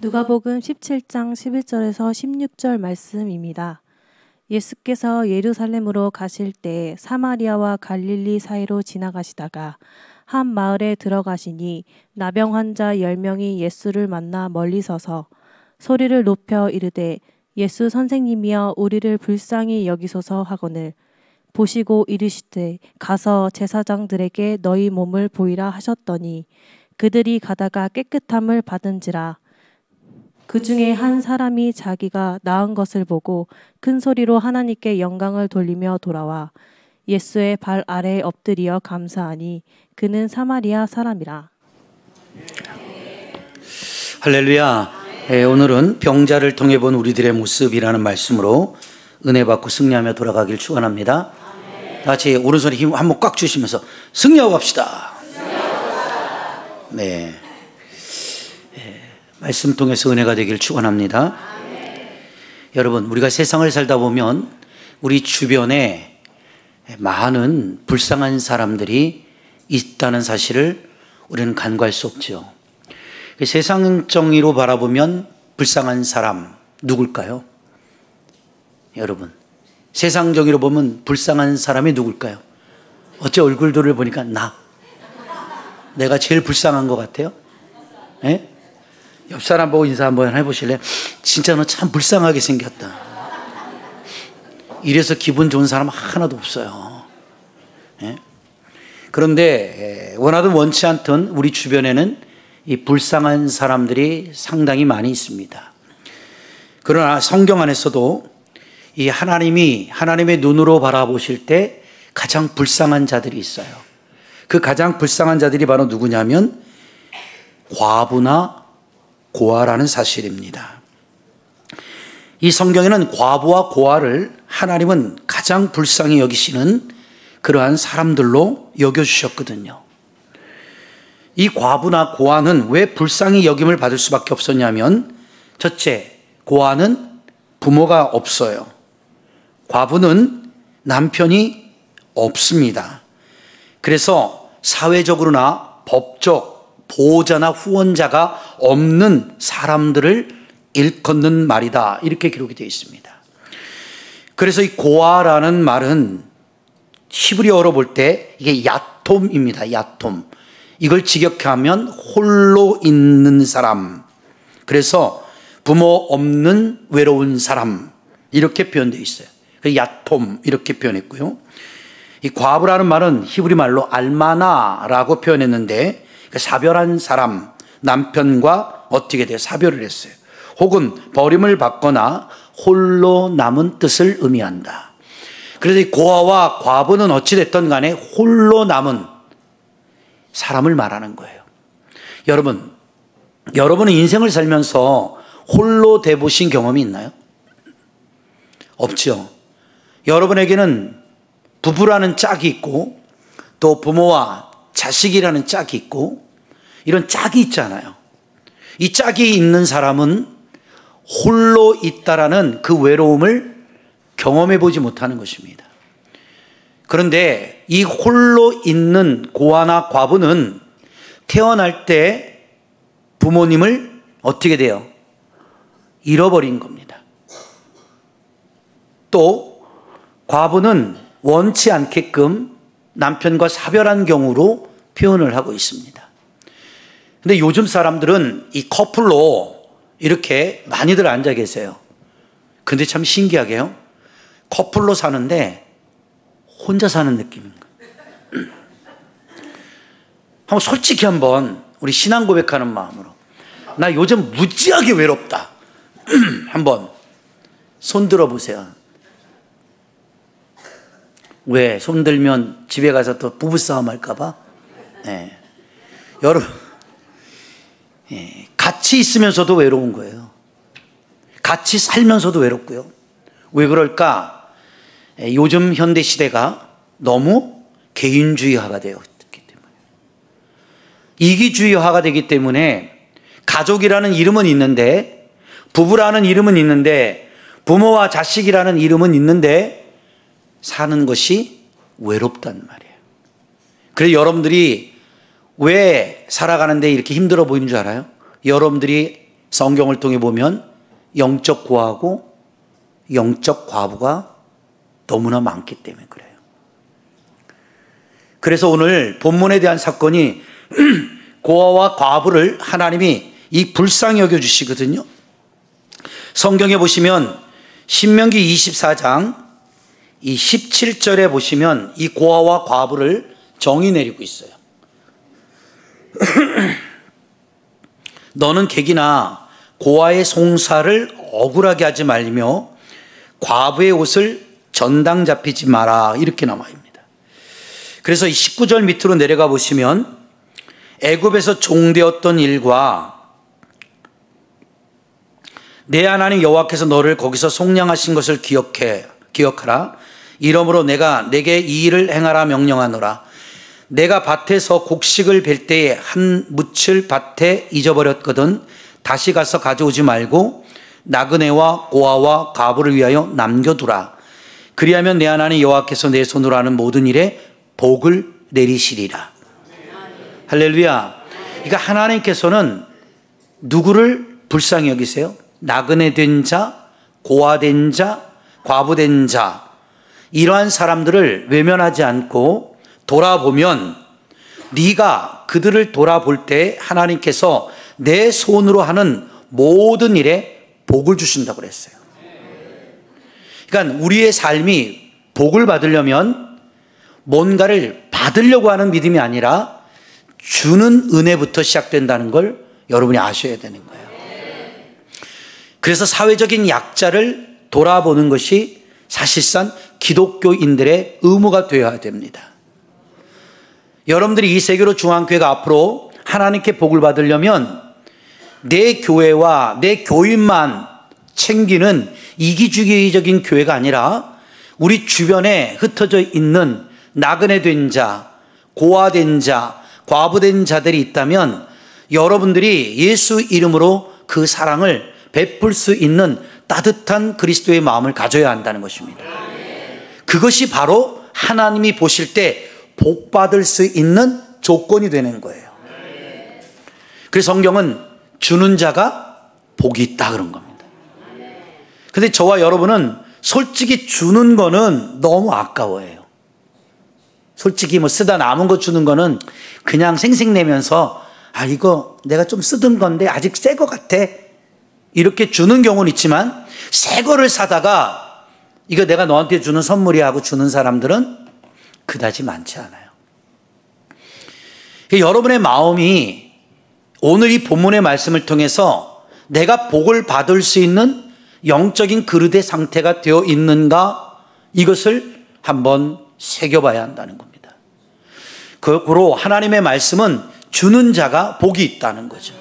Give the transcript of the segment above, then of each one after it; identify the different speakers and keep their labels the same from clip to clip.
Speaker 1: 누가복음 17장 11절에서 16절 말씀입니다. 예수께서 예루살렘으로 가실 때 사마리아와 갈릴리 사이로 지나가시다가 한 마을에 들어가시니 나병 환자 10명이 예수를 만나 멀리 서서 소리를 높여 이르되 예수 선생님이여 우리를 불쌍히 여기소서 하거늘 보시고 이르시되 가서 제사장들에게 너희 몸을 보이라 하셨더니 그들이 가다가 깨끗함을 받은지라. 그 중에 한 사람이 자기가 나은 것을 보고 큰 소리로 하나님께 영광을 돌리며 돌아와 예수의 발 아래에 엎드려 감사하니 그는 사마리아 사람이라.
Speaker 2: 할렐루야. 오늘은 병자를 통해 본 우리들의 모습이라는 말씀으로 은혜 받고 승리하며 돌아가길 축원합니다. 다 같이 오른손에 힘 한번 꽉 주시면서 승리하고 갑시다. 네. 말씀 통해서 은혜가 되길 축원합니다. 여러분, 우리가 세상을 살다 보면 우리 주변에 많은 불쌍한 사람들이 있다는 사실을 우리는 간과할 수 없죠. 세상 정의로 바라보면 불쌍한 사람 누굴까요? 여러분, 세상 정의로 보면 불쌍한 사람이 누굴까요? 어째 얼굴들을 보니까 내가 제일 불쌍한 것 같아요? 네? 옆 사람 보고 인사 한번 해보실래요? 진짜 너 참 불쌍하게 생겼다. 이래서 기분 좋은 사람 하나도 없어요. 예? 그런데 원하든 원치 않든 우리 주변에는 이 불쌍한 사람들이 상당히 많이 있습니다. 그러나 성경 안에서도 이 하나님의 눈으로 바라보실 때 가장 불쌍한 자들이 있어요. 그 가장 불쌍한 자들이 바로 누구냐면 과부나 고아라는 사실입니다. 이 성경에는 과부와 고아를 하나님은 가장 불쌍히 여기시는 그러한 사람들로 여겨주셨거든요. 이 과부나 고아는 왜 불쌍히 여김을 받을 수밖에 없었냐면, 첫째, 고아는 부모가 없어요. 과부는 남편이 없습니다. 그래서 사회적으로나 법적 보호자나 후원자가 없는 사람들을 일컫는 말이다, 이렇게 기록이 되어 있습니다. 그래서 이 고아라는 말은 히브리어로 볼 때 이게 야톰입니다. 야톰. 이걸 직역하면 홀로 있는 사람, 그래서 부모 없는 외로운 사람, 이렇게 표현되어 있어요. 야톰 이렇게 표현했고요. 이 과부라는 말은 히브리 말로 알마나라고 표현했는데 사별한 사람, 남편과 어떻게 돼요? 사별을 했어요. 혹은 버림을 받거나 홀로 남은 뜻을 의미한다. 그래서 이 고아와 과부는 어찌됐든 간에 홀로 남은 사람을 말하는 거예요. 여러분은 인생을 살면서 홀로 돼 보신 경험이 있나요? 없죠. 여러분에게는 부부라는 짝이 있고 또 부모와 자식이라는 짝이 있고 이런 짝이 있잖아요. 이 짝이 있는 사람은 홀로 있다라는 그 외로움을 경험해 보지 못하는 것입니다. 그런데 이 홀로 있는 고아나 과부는 태어날 때 부모님을 어떻게 돼요? 잃어버린 겁니다. 또 과부는 원치 않게끔 남편과 사별한 경우로 표현을 하고 있습니다. 근데 요즘 사람들은 이 커플로 이렇게 많이들 앉아 계세요. 근데 참 신기하게요, 커플로 사는데 혼자 사는 느낌인 거예요. 솔직히 한번 우리 신앙 고백하는 마음으로, 나 요즘 무지하게 외롭다. 한번 손 들어보세요. 왜? 손 들면 집에 가서 또 부부싸움 할까봐? 네. 여러분, 같이 있으면서도 외로운 거예요. 같이 살면서도 외롭고요. 왜 그럴까? 요즘 현대 시대가 너무 개인주의화가 되었기 때문에, 이기주의화가 되기 때문에 가족이라는 이름은 있는데, 부부라는 이름은 있는데, 부모와 자식이라는 이름은 있는데 사는 것이 외롭단 말이에요. 그래서 여러분들이 왜 살아가는데 이렇게 힘들어 보이는 줄 알아요? 여러분들이 성경을 통해 보면 영적 고아하고 영적 과부가 너무나 많기 때문에 그래요. 그래서 오늘 본문에 대한 사건이 고아와 과부를 하나님이 이 불쌍히 여겨주시거든요. 성경에 보시면 신명기 24장 이 17절에 보시면 이 고아와 과부를 정의 내리고 있어요. 너는 객이나 고아의 송사를 억울하게 하지 말며 과부의 옷을 전당 잡히지 마라, 이렇게 나와 있습니다. 그래서 이 19절 밑으로 내려가 보시면 애굽에서 종되었던 일과 내 하나님 여호와께서 너를 거기서 속량하신 것을 기억하라. 이러므로 내가 내게 이 일을 행하라 명령하노라. 내가 밭에서 곡식을 벨 때에 한 묻을 밭에 잊어버렸거든 다시 가서 가져오지 말고 나그네와 고아와 과부를 위하여 남겨두라. 그리하면 내 하나님 여호와께서 내 손으로 하는 모든 일에 복을 내리시리라. 할렐루야. 그러니까 하나님께서는 누구를 불쌍히 여기세요? 나그네 된 자, 고아된 자, 과부된 자, 이러한 사람들을 외면하지 않고 돌아보면 네가 그들을 돌아볼 때 하나님께서 내 손으로 하는 모든 일에 복을 주신다고 그랬어요. 그러니까 우리의 삶이 복을 받으려면 뭔가를 받으려고 하는 믿음이 아니라 주는 은혜부터 시작된다는 걸 여러분이 아셔야 되는 거예요. 그래서 사회적인 약자를 돌아보는 것이 사실상 기독교인들의 의무가 되어야 됩니다. 여러분들이 이 세계로 중앙교회가 앞으로 하나님께 복을 받으려면 내 교회와 내 교인만 챙기는 이기주의적인 교회가 아니라 우리 주변에 흩어져 있는 나그네 된 자, 고아된 자, 과부된 자들이 있다면 여러분들이 예수 이름으로 그 사랑을 베풀 수 있는 따뜻한 그리스도의 마음을 가져야 한다는 것입니다. 그것이 바로 하나님이 보실 때 복 받을 수 있는 조건이 되는 거예요. 그래서 성경은 주는 자가 복이 있다 그런 겁니다. 근데 저와 여러분은 솔직히 주는 거는 너무 아까워해요. 솔직히 뭐 쓰다 남은 거 주는 거는 그냥 생색내면서 아 이거 내가 좀 쓰던 건데 아직 새 거 같아 이렇게 주는 경우는 있지만 새 거를 사다가 이거 내가 너한테 주는 선물이야 하고 주는 사람들은 그다지 많지 않아요. 여러분의 마음이 오늘 이 본문의 말씀을 통해서 내가 복을 받을 수 있는 영적인 그릇의 상태가 되어 있는가 이것을 한번 새겨봐야 한다는 겁니다. 그로 하나님의 말씀은 주는 자가 복이 있다는 거죠.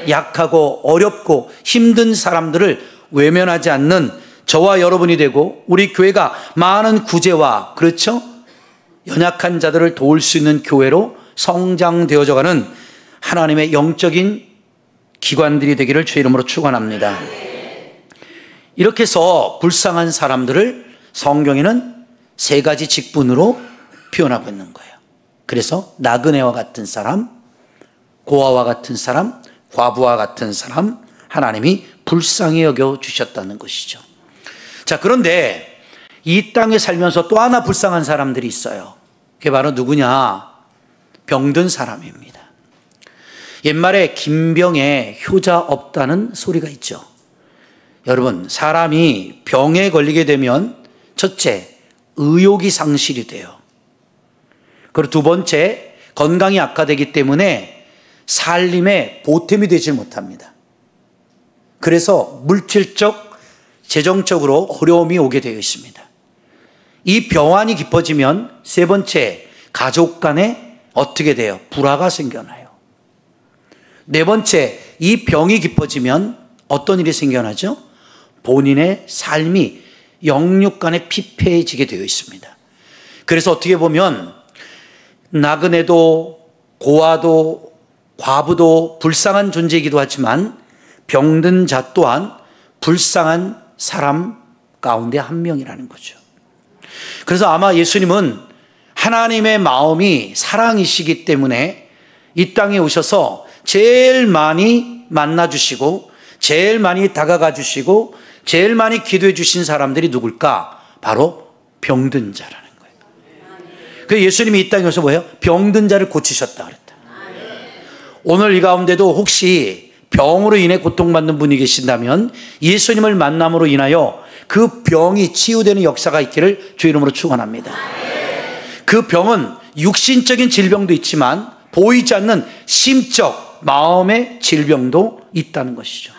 Speaker 2: 약하고 어렵고 힘든 사람들을 외면하지 않는 저와 여러분이 되고 우리 교회가 많은 구제와 그렇죠? 연약한 자들을 도울 수 있는 교회로 성장되어져가는 하나님의 영적인 기관들이 되기를 주의 이름으로 축원합니다. 이렇게 해서 불쌍한 사람들을 성경에는 세 가지 직분으로 표현하고 있는 거예요. 그래서 나그네와 같은 사람, 고아와 같은 사람, 과부와 같은 사람 하나님이 불쌍히 여겨주셨다는 것이죠. 자, 그런데 이 땅에 살면서 또 하나 불쌍한 사람들이 있어요. 그게 바로 누구냐? 병든 사람입니다. 옛말에 김병에 효자 없다는 소리가 있죠. 여러분, 사람이 병에 걸리게 되면 첫째, 의욕이 상실이 돼요. 그리고 두 번째, 건강이 악화되기 때문에 살림에 보탬이 되질 못합니다. 그래서 물질적, 재정적으로 어려움이 오게 되어 있습니다. 이 병환이 깊어지면 세 번째, 가족 간에 어떻게 돼요? 불화가 생겨나요. 네 번째, 이 병이 깊어지면 어떤 일이 생겨나죠? 본인의 삶이 영육 간에 피폐해지게 되어 있습니다. 그래서 어떻게 보면 나그네도 고아도 과부도 불쌍한 존재이기도 하지만 병든 자 또한 불쌍한 사람 가운데 한 명이라는 거죠. 그래서 아마 예수님은 하나님의 마음이 사랑이시기 때문에 이 땅에 오셔서 제일 많이 만나주시고 제일 많이 다가가 주시고 제일 많이 기도해 주신 사람들이 누굴까? 바로 병든 자라는 거예요. 그래서 예수님이 이 땅에 와서 뭐예요? 병든 자를 고치셨다 그랬다. 오늘 이 가운데도 혹시 병으로 인해 고통받는 분이 계신다면 예수님을 만남으로 인하여 그 병이 치유되는 역사가 있기를 주 이름으로 축원합니다. 그 병은 육신적인 질병도 있지만 보이지 않는 심적 마음의 질병도 있다는 것이죠.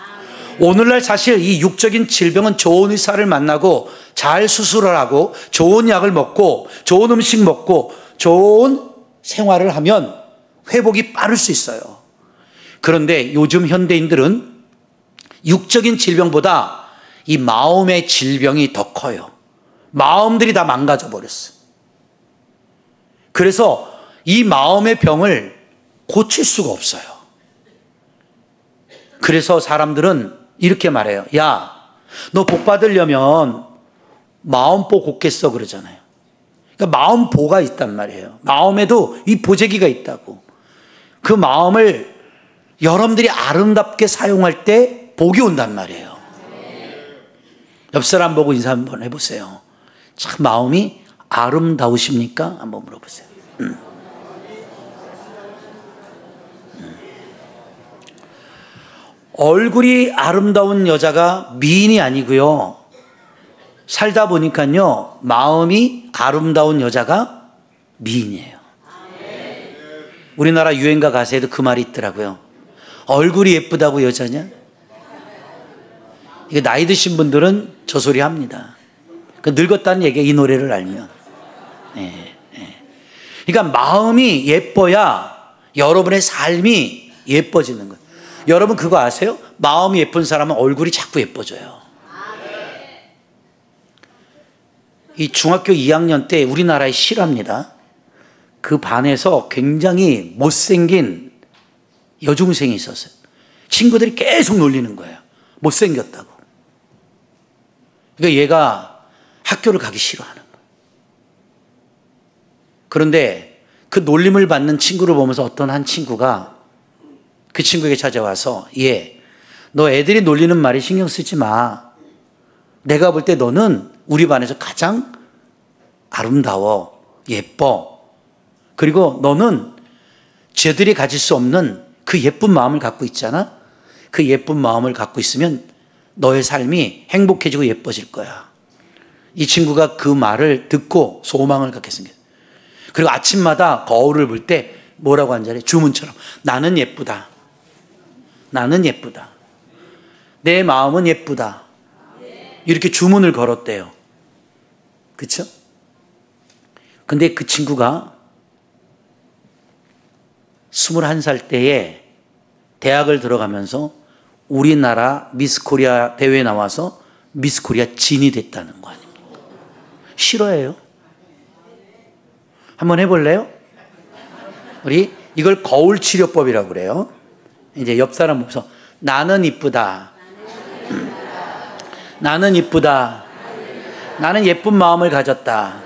Speaker 2: 오늘날 사실 이 육적인 질병은 좋은 의사를 만나고 잘 수술을 하고 좋은 약을 먹고 좋은 음식 먹고 좋은 생활을 하면 회복이 빠를 수 있어요. 그런데 요즘 현대인들은 육적인 질병보다 이 마음의 질병이 더 커요. 마음들이 다 망가져 버렸어요. 그래서 이 마음의 병을 고칠 수가 없어요. 그래서 사람들은 이렇게 말해요. 야, 너 복 받으려면 마음보 곱게 써 그러잖아요. 그러니까 마음보가 있단 말이에요. 마음에도 이 보재기가 있다고. 그 마음을 여러분들이 아름답게 사용할 때 복이 온단 말이에요. 옆 사람 보고 인사 한번 해보세요. 참 마음이 아름다우십니까? 한번 물어보세요. 얼굴이 아름다운 여자가 미인이 아니고요. 살다 보니까요, 마음이 아름다운 여자가 미인이에요. 우리나라 유행가 가사에도 그 말이 있더라고요. 얼굴이 예쁘다고 여자냐? 이거 나이 드신 분들은 저 소리 합니다. 늙었다는 얘기가 이 노래를 알면. 그러니까 마음이 예뻐야 여러분의 삶이 예뻐지는 거예요. 여러분 그거 아세요? 마음이 예쁜 사람은 얼굴이 자꾸 예뻐져요. 이 중학교 2학년 때 우리나라의 실화입니다. 그 반에서 굉장히 못생긴 여중생이 있었어요. 친구들이 계속 놀리는 거예요. 못생겼다고. 그러니까 얘가 학교를 가기 싫어하는 거예요. 그런데 그 놀림을 받는 친구를 보면서 어떤 한 친구가 그 친구에게 찾아와서 얘, 너 애들이 놀리는 말에 신경 쓰지 마. 내가 볼 때 너는 우리 반에서 가장 아름다워, 예뻐. 그리고 너는 쟤들이 가질 수 없는 그 예쁜 마음을 갖고 있잖아. 그 예쁜 마음을 갖고 있으면 너의 삶이 행복해지고 예뻐질 거야. 이 친구가 그 말을 듣고 소망을 갖게 생겼어요. 그리고 아침마다 거울을 볼 때 뭐라고 한자래? 주문처럼 나는 예쁘다. 나는 예쁘다. 내 마음은 예쁘다. 이렇게 주문을 걸었대요. 그렇죠? 근데 그 친구가 21살 때에 대학을 들어가면서 우리나라 미스 코리아 대회에 나와서 미스 코리아 진이 됐다는 거 아닙니까? 싫어해요? 한번 해볼래요? 우리 이걸 거울 치료법이라고 그래요. 이제 옆 사람 보면서 나는 이쁘다. 나는 이쁘다. 나는 예쁜 마음을 가졌다.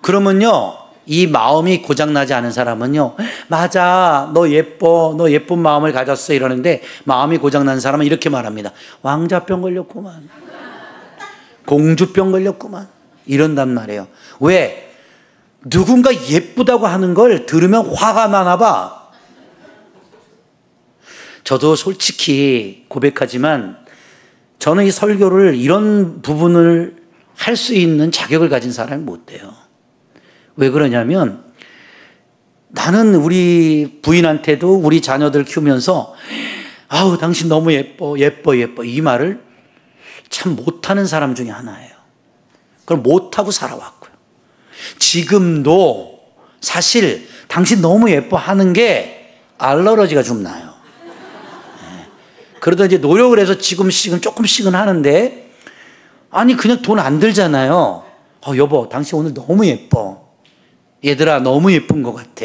Speaker 2: 그러면요, 이 마음이 고장나지 않은 사람은요, 맞아, 너 예뻐, 너 예쁜 마음을 가졌어 이러는데 마음이 고장난 사람은 이렇게 말합니다. 왕자병 걸렸구만. 공주병 걸렸구만. 이런단 말이에요. 왜? 누군가 예쁘다고 하는 걸 들으면 화가 나나 봐. 저도 솔직히 고백하지만 저는 이 설교를 이런 부분을 할 수 있는 자격을 가진 사람이 못 돼요. 왜 그러냐면 나는 우리 부인한테도 우리 자녀들 키우면서 아우 당신 너무 예뻐 예뻐 예뻐 이 말을 참 못하는 사람 중에 하나예요. 그걸 못하고 살아왔고요. 지금도 사실 당신 너무 예뻐 하는 게 알러지가 좀 나요. 그러다 이제 노력을 해서 지금씩은 조금씩은 하는데 아니 그냥 돈 안 들잖아요. 여보 당신 오늘 너무 예뻐. 얘들아 너무 예쁜 것 같아.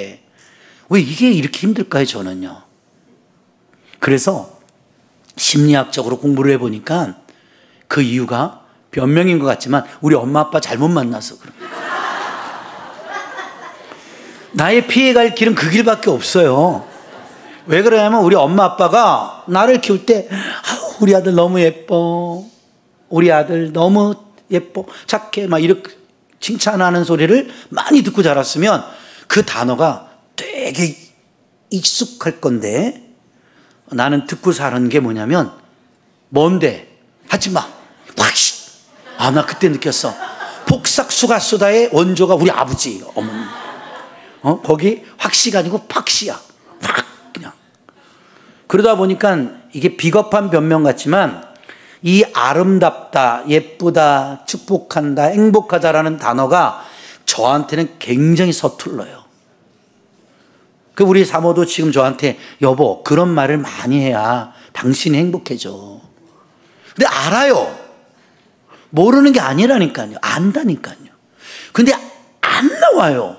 Speaker 2: 왜 이게 이렇게 힘들까요 저는요. 그래서 심리학적으로 공부를 해보니까 그 이유가 변명인 것 같지만 우리 엄마 아빠 잘못 만나서 그래. 나의 피해갈 길은 그 길밖에 없어요. 왜 그러냐면 우리 엄마 아빠가 나를 키울 때 우리 아들 너무 예뻐, 우리 아들 너무 예뻐, 착해, 막 이렇게 칭찬하는 소리를 많이 듣고 자랐으면 그 단어가 되게 익숙할 건데, 나는 듣고 사는 게 뭐냐면, 뭔데? 하지마, 확시. 나 그때 느꼈어. 폭삭수가수다의 원조가 우리 아버지, 어머니. 거기 확시가 아니고 팍시야. 확 그냥. 그러다 보니까 이게 비겁한 변명 같지만, 이 아름답다, 예쁘다, 축복한다, 행복하다라는 단어가 저한테는 굉장히 서툴러요. 우리 사모도 지금 저한테 여보 그런 말을 많이 해야 당신이 행복해져. 근데 알아요. 모르는 게 아니라니까요. 안다니까요. 근데 안 나와요.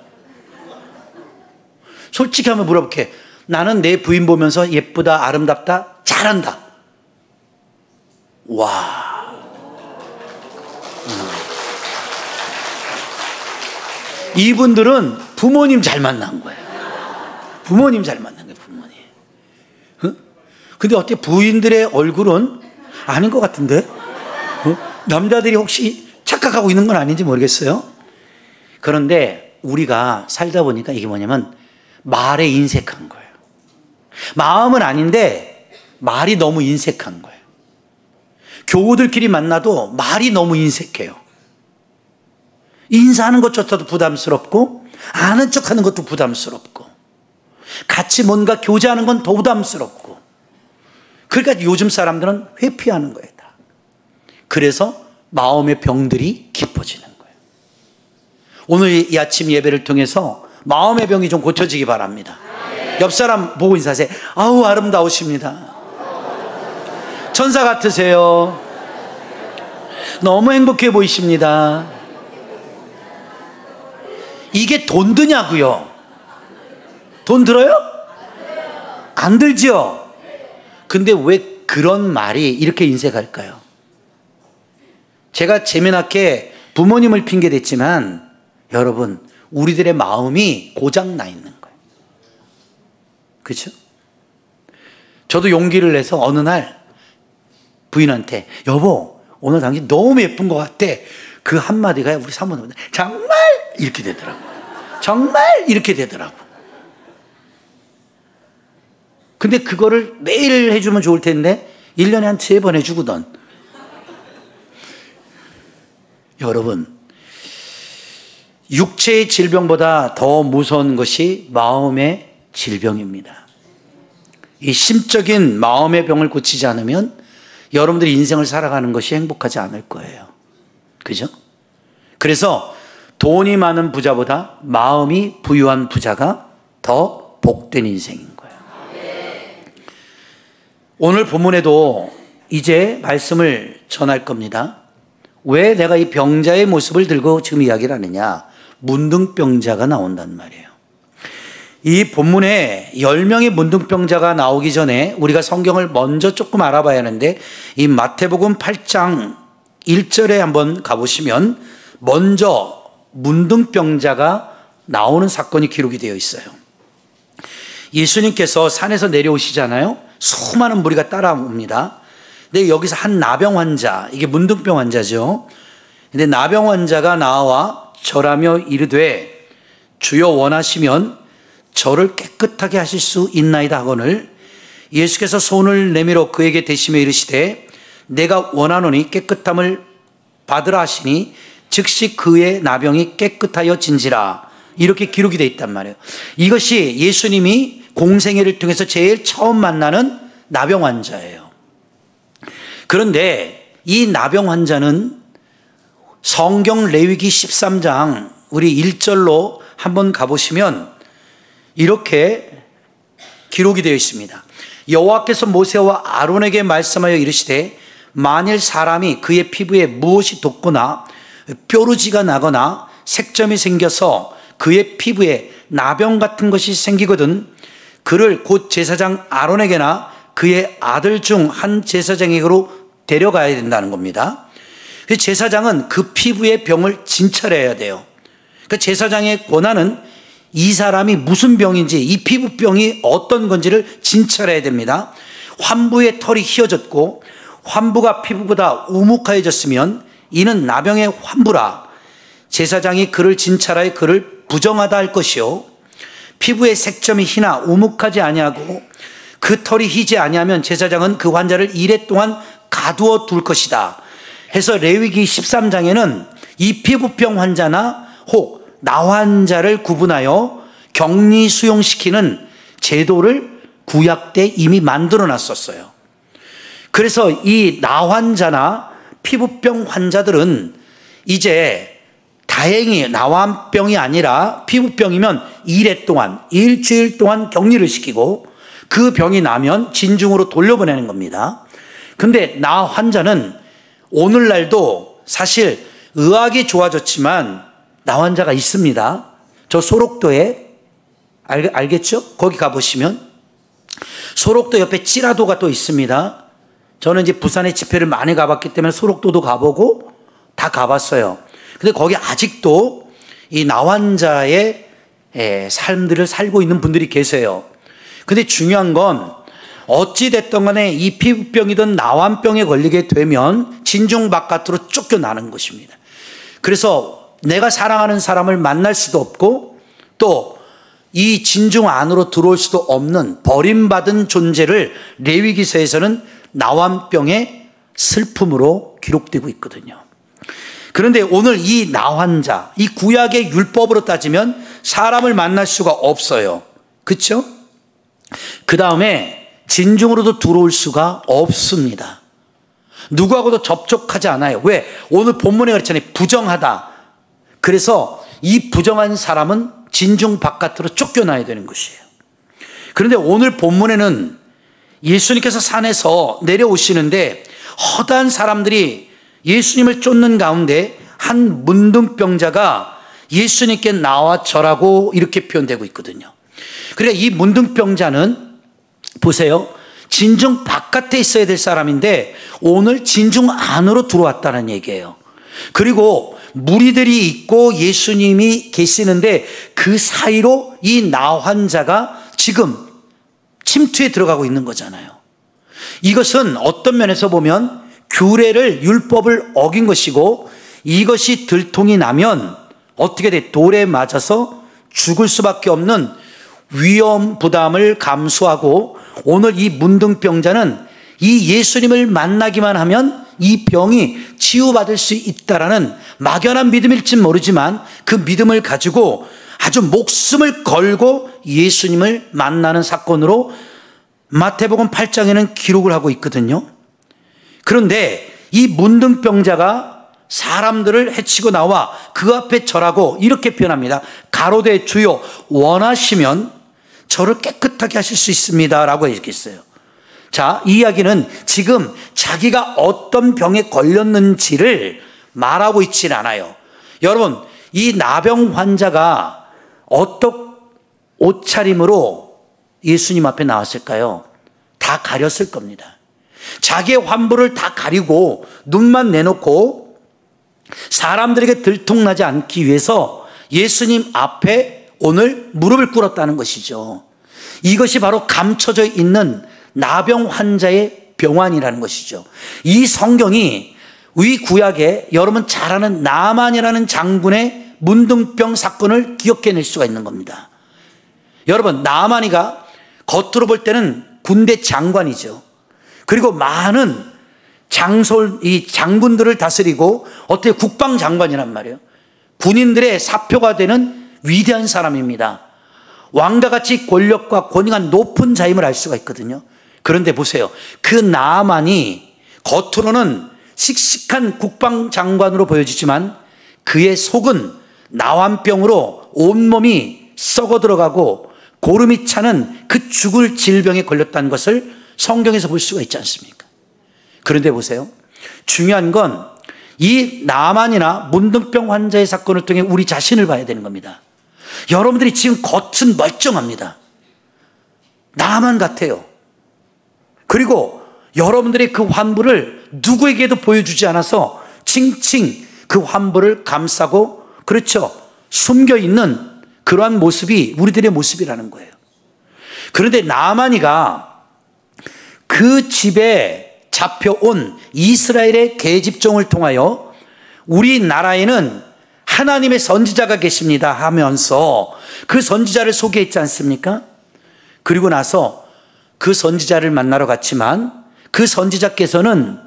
Speaker 2: 솔직히 한번 물어볼게. 나는 내 부인 보면서 예쁘다, 아름답다, 잘한다. 와. 이분들은 부모님 잘 만난 거예요. 부모님 잘 만난 거예요, 부모님. 근데 어떻게 부인들의 얼굴은 아닌 것 같은데? 남자들이 혹시 착각하고 있는 건 아닌지 모르겠어요. 그런데 우리가 살다 보니까 이게 뭐냐면 말에 인색한 거예요. 마음은 아닌데 말이 너무 인색한 거예요. 교우들끼리 만나도 말이 너무 인색해요. 인사하는 것조차도 부담스럽고 아는 척하는 것도 부담스럽고 같이 뭔가 교제하는 건 더 부담스럽고, 그러니까 요즘 사람들은 회피하는 거예요. 다. 그래서 마음의 병들이 깊어지는 거예요. 오늘 이 아침 예배를 통해서 마음의 병이 좀 고쳐지기 바랍니다. 옆 사람 보고 인사하세요. 아우 아름다우십니다. 천사 같으세요. 너무 행복해 보이십니다. 이게 돈 드냐고요? 돈 들어요? 안 들죠? 근데 왜 그런 말이 이렇게 인색할까요? 제가 재미나게 부모님을 핑계댔지만 여러분, 우리들의 마음이 고장 나 있는 거예요. 그렇죠? 저도 용기를 내서 어느 날 부인한테 여보 오늘 당신 너무 예쁜 것 같아. 그 한마디가 우리 사모님 정말 이렇게 되더라고. 정말 이렇게 되더라고. 근데 그거를 매일 해주면 좋을 텐데 1년에 한 3번 해주거든. 여러분, 육체의 질병보다 더 무서운 것이 마음의 질병입니다. 이 심적인 마음의 병을 고치지 않으면 여러분들이 인생을 살아가는 것이 행복하지 않을 거예요. 그죠? 그래서 돈이 많은 부자보다 마음이 부유한 부자가 더 복된 인생인 거예요. 오늘 본문에도 이제 말씀을 전할 겁니다. 왜 내가 이 병자의 모습을 들고 지금 이야기를 하느냐? 문둥병자가 나온단 말이에요. 이 본문에 10명의 문둥병자가 나오기 전에 우리가 성경을 먼저 조금 알아봐야 하는데, 이 마태복음 8장 1절에 한번 가보시면 먼저 문둥병자가 나오는 사건이 기록이 되어 있어요. 예수님께서 산에서 내려오시잖아요. 수많은 무리가 따라옵니다. 근데 여기서 한 나병 환자, 이게 문둥병 환자죠. 근데 나병 환자가 나와 절하며 이르되 주여 원하시면 저를 깨끗하게 하실 수 있나이다 하거늘 예수께서 손을 내밀어 그에게 대시며 이르시되 내가 원하노니 깨끗함을 받으라 하시니 즉시 그의 나병이 깨끗하여 진지라. 이렇게 기록이 되어 있단 말이에요. 이것이 예수님이 공생애를 통해서 제일 처음 만나는 나병 환자예요. 그런데 이 나병 환자는 성경 레위기 13장 우리 1절로 한번 가보시면 이렇게 기록이 되어 있습니다. 여호와께서 모세와 아론에게 말씀하여 이르시되 만일 사람이 그의 피부에 무엇이 돋거나 뾰루지가 나거나 색점이 생겨서 그의 피부에 나병 같은 것이 생기거든 그를 곧 제사장 아론에게나 그의 아들 중 한 제사장에게로 데려가야 된다는 겁니다. 제사장은 그 피부의 병을 진찰해야 돼요. 그 제사장의 권한은 이 사람이 무슨 병인지, 이 피부병이 어떤 건지를 진찰해야 됩니다. 환부의 털이 휘어졌고 환부가 피부보다 우묵하여졌으면 이는 나병의 환부라. 제사장이 그를 진찰하여 그를 부정하다 할 것이요, 피부의 색점이 희나 우묵하지 아니하고 그 털이 희지 아니하면 제사장은 그 환자를 이레 동안 가두어 둘 것이다 해서 레위기 13장에는 이 피부병 환자나 혹 나환자를 구분하여 격리 수용시키는 제도를 구약 때 이미 만들어 놨었어요. 그래서 이 나환자나 피부병 환자들은 이제 다행히 나환병이 아니라 피부병이면 이레 동안, 일주일 동안 격리를 시키고 그 병이 나면 진중으로 돌려보내는 겁니다. 근데 나환자는 오늘날도 사실 의학이 좋아졌지만 나환자가 있습니다. 저 소록도에, 알겠죠? 거기 가보시면 소록도 옆에 찌라도가 또 있습니다. 저는 이제 부산에 집회를 많이 가봤기 때문에 소록도도 가보고 다 가봤어요. 근데 거기 아직도 이 나환자의 삶들을 살고 있는 분들이 계세요. 근데 중요한 건 어찌됐든 간에 이 피부병이든 나환병에 걸리게 되면 진중 바깥으로 쫓겨나는 것입니다. 그래서 내가 사랑하는 사람을 만날 수도 없고 또 이 진중 안으로 들어올 수도 없는 버림받은 존재를 레위기서에서는 나환병의 슬픔으로 기록되고 있거든요. 그런데 오늘 이 나환자, 이 구약의 율법으로 따지면 사람을 만날 수가 없어요. 그렇죠? 그 다음에 진중으로도 들어올 수가 없습니다. 누구하고도 접촉하지 않아요. 왜? 오늘 본문에 그랬잖아요. 부정하다. 그래서 이 부정한 사람은 진중 바깥으로 쫓겨나야 되는 것이에요. 그런데 오늘 본문에는 예수님께서 산에서 내려오시는데 허다한 사람들이 예수님을 쫓는 가운데 한 문둥병자가 예수님께 나와 절하고 이렇게 표현되고 있거든요. 그러니까 이 문둥병자는 보세요. 진중 바깥에 있어야 될 사람인데 오늘 진중 안으로 들어왔다는 얘기예요. 그리고 무리들이 있고 예수님이 계시는데 그 사이로 이 나환자가 지금 침투에 들어가고 있는 거잖아요. 이것은 어떤 면에서 보면 규례를, 율법을 어긴 것이고 이것이 들통이 나면 어떻게 돼? 돌에 맞아서 죽을 수밖에 없는 위험 부담을 감수하고 오늘 이 문둥병자는 이 예수님을 만나기만 하면 이 병이 치유받을 수 있다라는 막연한 믿음일진 모르지만 그 믿음을 가지고 아주 목숨을 걸고 예수님을 만나는 사건으로 마태복음 8장에는 기록을 하고 있거든요. 그런데 이 문둥병자가 사람들을 해치고 나와 그 앞에 절하고 이렇게 표현합니다. 가로되 주여 원하시면 저를 깨끗하게 하실 수 있습니다 라고 얘기했어요. 자, 이 이야기는 지금 자기가 어떤 병에 걸렸는지를 말하고 있지는 않아요. 여러분, 이 나병 환자가 어떤 옷차림으로 예수님 앞에 나왔을까요? 다 가렸을 겁니다. 자기의 환부를 다 가리고 눈만 내놓고 사람들에게 들통나지 않기 위해서 예수님 앞에 오늘 무릎을 꿇었다는 것이죠. 이것이 바로 감춰져 있는 나병 환자의 병환이라는 것이죠. 이 성경이 위 구약에 여러분 잘 아는 나만이라는 장군의 문둥병 사건을 기억해낼 수가 있는 겁니다. 여러분, 나만이가 겉으로 볼 때는 군대 장관이죠. 그리고 많은 이 장군들을 다스리고 어떻게 국방장관이란 말이에요. 군인들의 사표가 되는 위대한 사람입니다. 왕과 같이 권력과 권위가 높은 자임을 알 수가 있거든요. 그런데 보세요. 그 나만이 겉으로는 씩씩한 국방장관으로 보여지지만 그의 속은 나환병으로 온몸이 썩어 들어가고 고름이 차는 그 죽을 질병에 걸렸다는 것을 성경에서 볼 수가 있지 않습니까? 그런데 보세요. 중요한 건 이 나만이나 문둥병 환자의 사건을 통해 우리 자신을 봐야 되는 겁니다. 여러분들이 지금 겉은 멀쩡합니다. 나만 같아요. 그리고 여러분들의 그 환부를 누구에게도 보여주지 않아서 칭칭 그 환부를 감싸고, 그렇죠, 숨겨있는 그러한 모습이 우리들의 모습이라는 거예요. 그런데 나아만이가 그 집에 잡혀온 이스라엘의 계집종을 통하여 우리나라에는 하나님의 선지자가 계십니다 하면서 그 선지자를 소개했지 않습니까? 그리고 나서 그 선지자를 만나러 갔지만 그 선지자께서는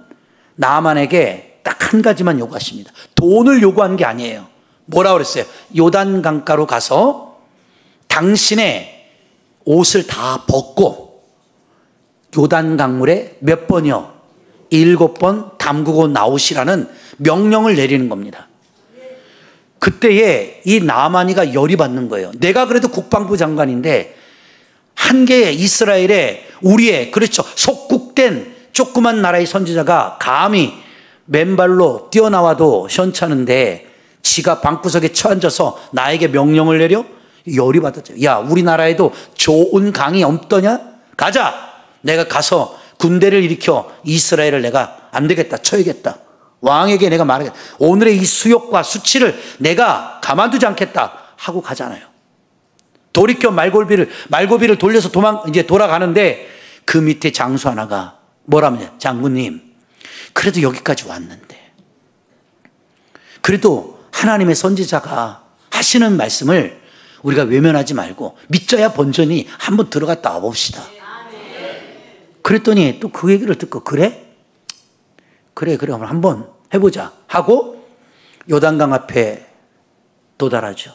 Speaker 2: 나아만에게 딱 한 가지만 요구하십니다. 돈을 요구한 게 아니에요. 뭐라고 그랬어요? 요단 강가로 가서 당신의 옷을 다 벗고 요단 강물에 몇 번이요? 7번 담그고 나오시라는 명령을 내리는 겁니다. 그때에 이 나아만이가 열이 받는 거예요. 내가 그래도 국방부 장관인데 한 개의 이스라엘의 우리의 그렇죠 속국된 조그만 나라의 선지자가 감히 맨발로 뛰어나와도 시원찮은데 지가 방구석에 처앉아서 나에게 명령을 내려? 열이 받았죠. 야, 우리나라에도 좋은 강이 없더냐? 가자. 내가 가서 군대를 일으켜 이스라엘을 내가 안 되겠다 쳐야겠다. 왕에게 내가 말하겠다. 오늘의 이 수욕과 수치를 내가 가만두지 않겠다 하고 가잖아요. 돌이켜 말고비를 돌려서 이제 돌아가는데 그 밑에 장수 하나가 뭐라면 장군님, 그래도 여기까지 왔는데 그래도 하나님의 선지자가 하시는 말씀을 우리가 외면하지 말고 믿자야 본전이 한번 들어갔다 와봅시다. 그랬더니 또 그 얘기를 듣고 그래 그럼 한번 해보자 하고 요단강 앞에 도달하죠.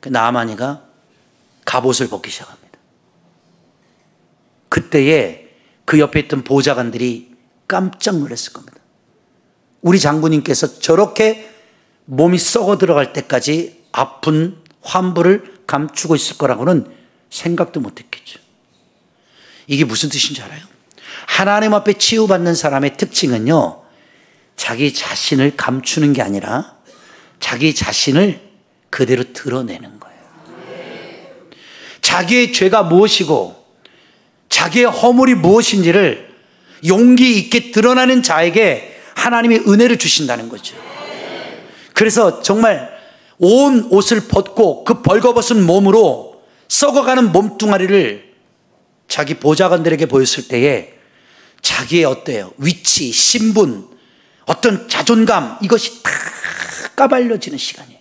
Speaker 2: 나아만이가 갑옷을 벗기 시작합니다. 그때에 그 옆에 있던 보좌관들이 깜짝 놀랐을 겁니다. 우리 장군님께서 저렇게 몸이 썩어 들어갈 때까지 아픈 환부를 감추고 있을 거라고는 생각도 못했겠죠. 이게 무슨 뜻인지 알아요? 하나님 앞에 치유받는 사람의 특징은요, 자기 자신을 감추는 게 아니라 자기 자신을 그대로 드러내는 거예요. 자기의 죄가 무엇이고 자기의 허물이 무엇인지를 용기 있게 드러나는 자에게 하나님이 은혜를 주신다는 거죠. 그래서 정말 온 옷을 벗고 그 벌거벗은 몸으로 썩어가는 몸뚱아리를 자기 보좌관들에게 보였을 때에 자기의 어때요? 위치, 신분, 어떤 자존감, 이것이 다 까발려지는 시간이에요.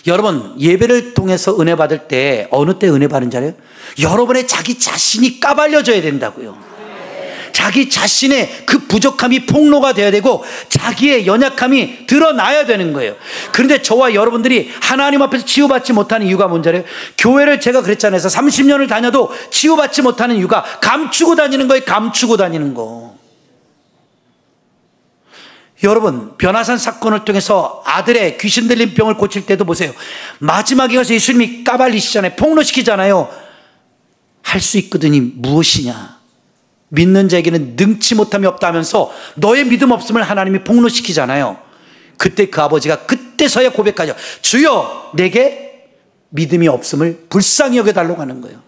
Speaker 2: 여러분, 예배를 통해서 은혜 받을 때 어느 때 은혜 받는 줄 알아요? 여러분의 자기 자신이 까발려져야 된다고요. 자기 자신의 그 부족함이 폭로가 돼야 되고 자기의 연약함이 드러나야 되는 거예요. 그런데 저와 여러분들이 하나님 앞에서 치유받지 못하는 이유가 뭔지 알아요? 교회를 제가 그랬잖아요. 30년을 다녀도 치유받지 못하는 이유가 감추고 다니는 거예요. 감추고 다니는 거. 여러분, 변화산 사건을 통해서 아들의 귀신 들린 병을 고칠 때도 보세요. 마지막에 가서 예수님이 까발리시잖아요. 폭로시키잖아요. 할 수 있거든이 무엇이냐? 믿는 자에게는 능치 못함이 없다 하면서 너의 믿음 없음을 하나님이 폭로시키잖아요. 그때 그 아버지가 그때서야 고백하죠. 주여, 내게 믿음이 없음을 불쌍히 여겨달라고 하는 거예요.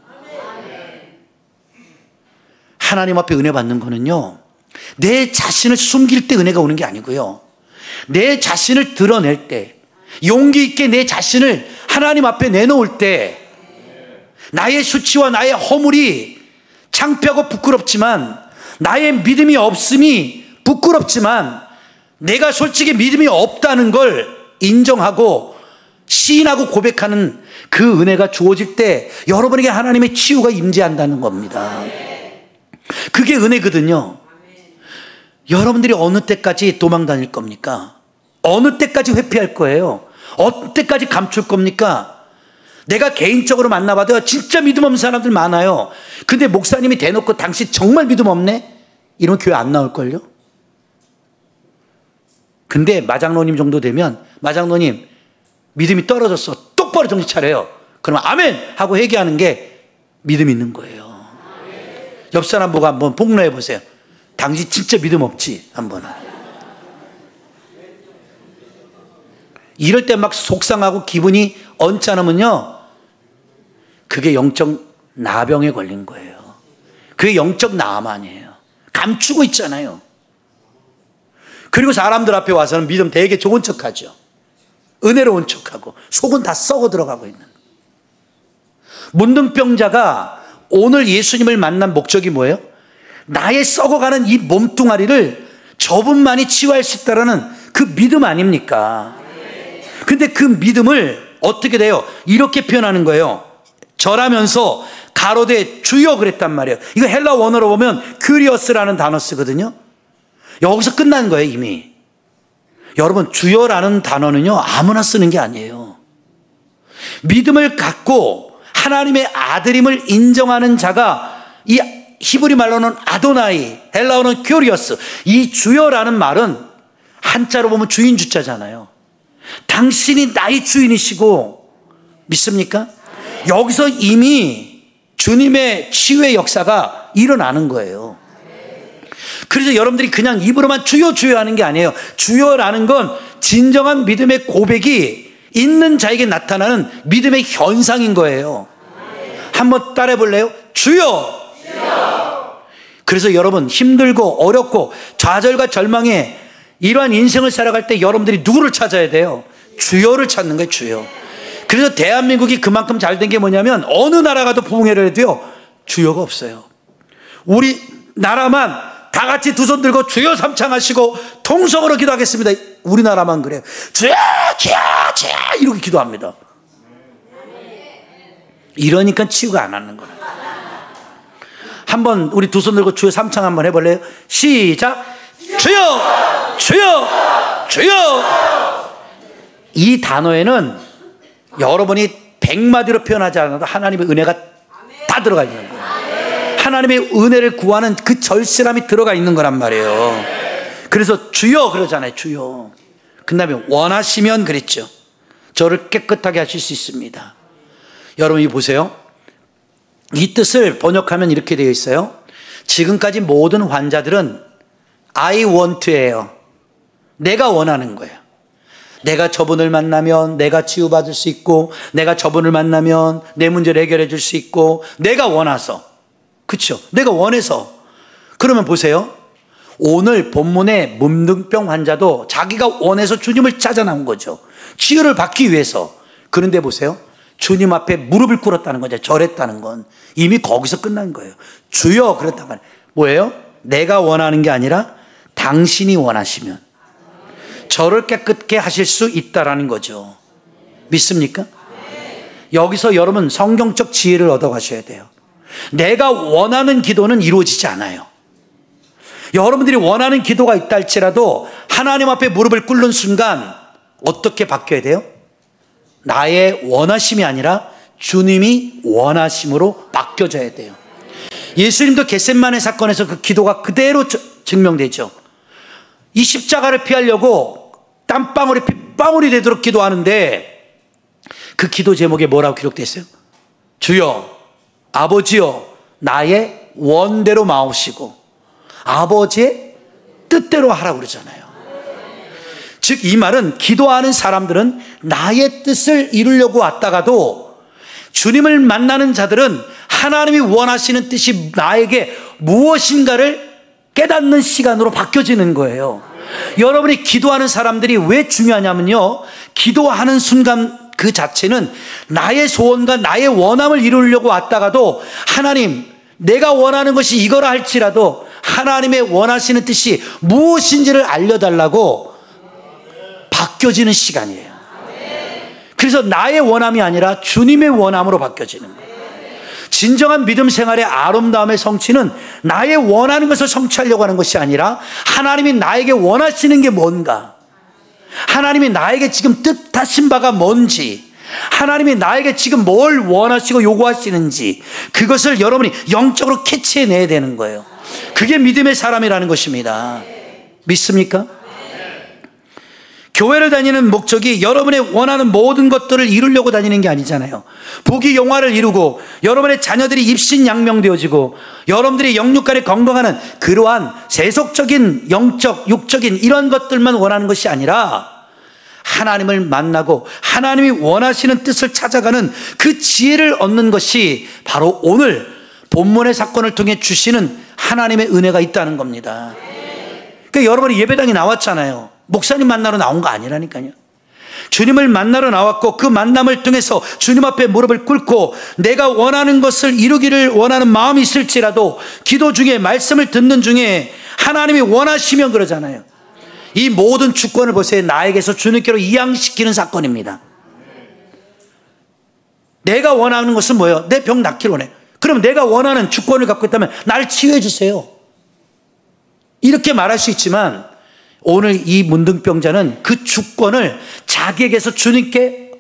Speaker 2: 하나님 앞에 은혜 받는 거는요, 내 자신을 숨길 때 은혜가 오는 게 아니고요, 내 자신을 드러낼 때, 용기 있게 내 자신을 하나님 앞에 내놓을 때, 나의 수치와 나의 허물이 창피하고 부끄럽지만, 나의 믿음이 없음이 부끄럽지만, 내가 솔직히 믿음이 없다는 걸 인정하고 시인하고 고백하는 그 은혜가 주어질 때 여러분에게 하나님의 치유가 임재한다는 겁니다. 그게 은혜거든요. 여러분들이 어느 때까지 도망 다닐 겁니까? 어느 때까지 회피할 거예요? 어느 때까지 감출 겁니까? 내가 개인적으로 만나봐도 진짜 믿음 없는 사람들 많아요. 근데 목사님이 대놓고 당신 정말 믿음 없네? 이런 교회 안 나올걸요? 근데 마장로님 정도 되면, 마장로님 믿음이 떨어졌어, 똑바로 정신 차려요. 그러면 아멘! 하고 회개하는 게 믿음 있는 거예요. 옆 사람 보고 한번 폭로해 보세요. 당신 진짜 믿음 없지? 한번. 이럴 때 막 속상하고 기분이 언짢으면요, 그게 영적 나병에 걸린 거예요. 그게 영적 나만이에요. 감추고 있잖아요. 그리고 사람들 앞에 와서는 믿음 되게 좋은 척하죠. 은혜로운 척하고 속은 다 썩어 들어가고 있는. 문둥병자가 오늘 예수님을 만난 목적이 뭐예요? 나의 썩어가는 이 몸뚱아리를 저분만이 치유할 수 있다는 그 믿음 아닙니까? 근데 그 믿음을 어떻게 돼요? 이렇게 표현하는 거예요. 절하면서 가로되 주여 그랬단 말이에요. 이거 헬라 원어로 보면 큐리어스라는 단어 쓰거든요. 여기서 끝난 거예요, 이미. 여러분, 주여라는 단어는요, 아무나 쓰는 게 아니에요. 믿음을 갖고 하나님의 아들임을 인정하는 자가, 이 히브리 말로는 아도나이, 헬라어는 큐리어스, 이 주여라는 말은 한자로 보면 주인 주자잖아요. 당신이 나의 주인이시고, 믿습니까? 여기서 이미 주님의 치유의 역사가 일어나는 거예요. 그래서 여러분들이 그냥 입으로만 주여 주여 하는 게 아니에요. 주여라는 건 진정한 믿음의 고백이 있는 자에게 나타나는 믿음의 현상인 거예요. 한번 따라해 볼래요? 주여! 그래서 여러분, 힘들고 어렵고 좌절과 절망에 이러한 인생을 살아갈 때 여러분들이 누구를 찾아야 돼요? 주여를 찾는 거예요, 주여. 그래서 대한민국이 그만큼 잘 된 게 뭐냐면 어느 나라가도 부흥회를 해도요, 주여가 없어요. 우리 나라만 다 같이 두 손 들고 주여 삼창하시고 통성으로 기도하겠습니다. 우리나라만 그래요. 주여 주여 주여 이렇게 기도합니다. 이러니까 치유가 안 하는 거예요. 한번 우리 두 손 들고 주여 삼창 한번 해볼래요? 시작. 주여 주여 주여. 이 단어에는 여러분이 100마디로 표현하지 않아도 하나님의 은혜가 다 들어가 있는 거예요. 하나님의 은혜를 구하는 그 절실함이 들어가 있는 거란 말이에요. 그래서 주여 그러잖아요. 주여. 그 다음에 원하시면 그랬죠. 저를 깨끗하게 하실 수 있습니다. 여러분이 보세요. 이 뜻을 번역하면 이렇게 되어 있어요. 지금까지 모든 환자들은 I want to예요. 내가 원하는 거예요. 내가 저분을 만나면 내가 치유받을 수 있고, 내가 저분을 만나면 내 문제를 해결해 줄 수 있고, 내가 원해서. 그렇죠? 내가 원해서. 그러면 보세요. 오늘 본문의 문둥병 환자도 자기가 원해서 주님을 찾아 나온 거죠. 치유를 받기 위해서. 그런데 보세요. 주님 앞에 무릎을 꿇었다는 거죠. 절했다는 건 이미 거기서 끝난 거예요. 주여 그랬단 말이에요. 뭐예요? 내가 원하는 게 아니라 당신이 원하시면 저를 깨끗게 하실 수 있다라는 거죠. 믿습니까? 여기서 여러분 성경적 지혜를 얻어가셔야 돼요. 내가 원하는 기도는 이루어지지 않아요. 여러분들이 원하는 기도가 있다 할지라도 하나님 앞에 무릎을 꿇는 순간 어떻게 바뀌어야 돼요? 나의 원하심이 아니라 주님이 원하심으로 바뀌어져야 돼요. 예수님도 겟세마네 사건에서 그 기도가 그대로 증명되죠. 이 십자가를 피하려고 땀방울이 핏방울이 되도록 기도하는데 그 기도 제목에 뭐라고 기록됐어요? 주여 아버지여 나의 원대로 마옵시고 아버지의 뜻대로 하라고 그러잖아요. 즉 이 말은 기도하는 사람들은 나의 뜻을 이루려고 왔다가도 주님을 만나는 자들은 하나님이 원하시는 뜻이 나에게 무엇인가를 깨닫는 시간으로 바뀌어지는 거예요. 여러분이 기도하는 사람들이 왜 중요하냐면요, 기도하는 순간 그 자체는 나의 소원과 나의 원함을 이루려고 왔다가도 하나님 내가 원하는 것이 이거라 할지라도 하나님의 원하시는 뜻이 무엇인지를 알려달라고 바뀌어지는 시간이에요. 그래서 나의 원함이 아니라 주님의 원함으로 바뀌어지는 거예요. 진정한 믿음 생활의 아름다움의 성취는 나의 원하는 것을 성취하려고 하는 것이 아니라 하나님이 나에게 원하시는 게 뭔가, 하나님이 나에게 지금 뜻하신 바가 뭔지, 하나님이 나에게 지금 뭘 원하시고 요구하시는지 그것을 여러분이 영적으로 캐치해내야 되는 거예요. 그게 믿음의 사람이라는 것입니다. 믿습니까? 교회를 다니는 목적이 여러분의 원하는 모든 것들을 이루려고 다니는 게 아니잖아요. 부귀 영화를 이루고 여러분의 자녀들이 입신양명되어지고 여러분들이 영육간에 건강하는 그러한 세속적인 영적 육적인 이런 것들만 원하는 것이 아니라 하나님을 만나고 하나님이 원하시는 뜻을 찾아가는 그 지혜를 얻는 것이 바로 오늘 본문의 사건을 통해 주시는 하나님의 은혜가 있다는 겁니다. 그러니까 여러분이 예배당에 나왔잖아요. 목사님 만나러 나온 거 아니라니까요. 주님을 만나러 나왔고 그 만남을 통해서 주님 앞에 무릎을 꿇고 내가 원하는 것을 이루기를 원하는 마음이 있을지라도 기도 중에 말씀을 듣는 중에 하나님이 원하시면 그러잖아요. 이 모든 주권을 보세요. 나에게서 주님께로 이양시키는 사건입니다. 내가 원하는 것은 뭐예요? 내 병 낫기를 원해. 그럼 내가 원하는 주권을 갖고 있다면 나를 치유해 주세요. 이렇게 말할 수 있지만 오늘 이 문둥병자는 그 주권을 자기에게서 주님께